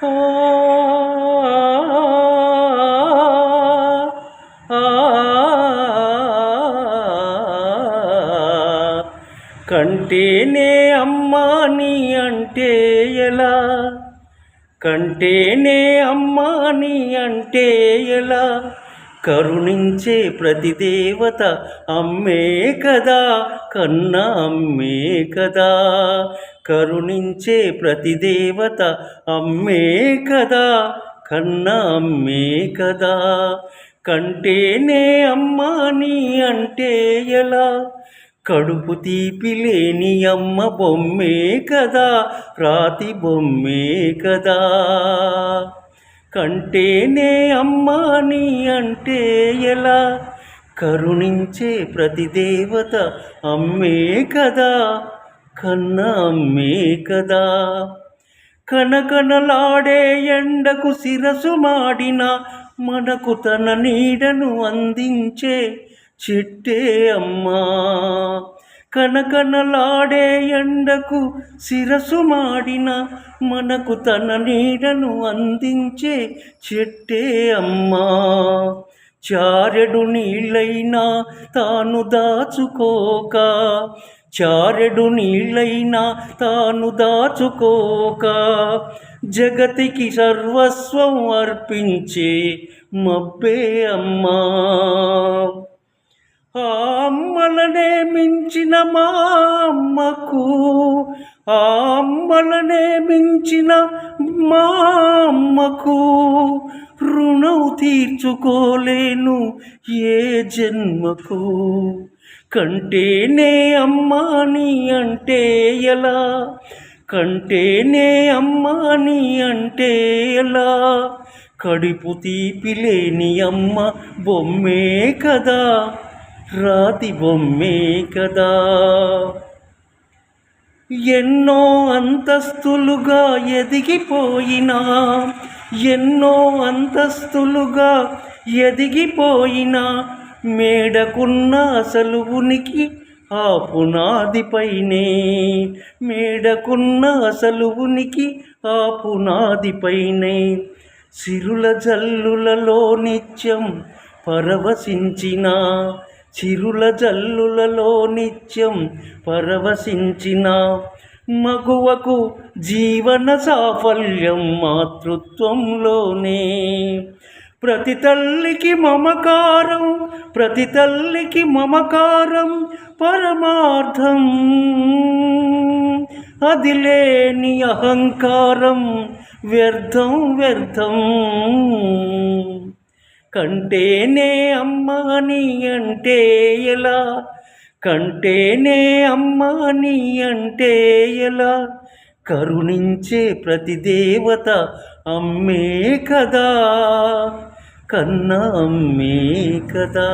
ఆ ఆ కంటేనే అమ్మా నీ అంటే ఎలా, కంటేనే అమ్మా నీ అంటే ఎలా, కరుణించే ప్రతి దేవత అమ్మే కదా, కన్నా అమ్మే కదా, కరుణించే ప్రతి దేవత అమ్మే కదా, కన్నా అమ్మే కదా, కంటేనే అమ్మా నీ అంటే ఎలా, కడుపు తీపి లేని అమ్మ బొమ్మే కదా, రాతి బొమ్మే కదా, కంటేనే అమ్మా నీ అంటే ఎలా, కరుణించే ప్రతి దేవత అమ్మే కదా, కన్న అమ్మే కదా, కనకనలాడే ఎండకు శిరసు మాడిన మనకు తన నీడను అందించే చెట్టే అమ్మా, కనకనలాడే ఎండకు శిరసు మాడిన మనకు తన నీడను అందించే చెట్టే అమ్మా, చారెడు నీళ్ళైనా తాను దాచుకోక, చారెడు నీళ్ళైనా తాను దాచుకోక, జగతికి సర్వస్వం అర్పించే మబ్బే అమ్మా, ఆ అమ్మలనే మించిన మా అమ్మకు, ఆ అమ్మలనే మించిన మా అమ్మకు రుణం తీర్చుకోలేను ఏ జన్మకు, కంటేనే అమ్మా నీ అంటే ఎలా, కంటేనే అమ్మా నీ అంటే ఎలా, కడుపు తీపి లేని అమ్మ బొమ్మే కదా, రాతి బొమ్మే కదా, ఎన్నో అంతస్తులుగా ఎదిగిపోయినా, ఎన్నో అంతస్తులుగా ఎదిగిపోయినా, మేడకున్న అసలు ఉనికి ఆ పునాదిపైనే, మేడకున్న అసలు ఉనికి ఆ పునాదిపైనే, సిరుల జల్లులలో నిత్యం పరవశించిన, చిరుల జల్లులలో నిత్యం పరవశించిన మగువకు జీవన సాఫల్యం మాతృత్వంలోనే, ప్రతి తల్లికి మమకారం, ప్రతి తల్లికి మమకారం పరమార్థం, అది లేని అహంకారం వ్యర్థం వ్యర్థం, కంటేనే అమ్మా నీ అంటే ఎలా, కంటేనే అమ్మా నీ అంటే ఎలా, కరుణించే ప్రతి దేవత అమ్మే కదా, కన్న అమ్మే కదా.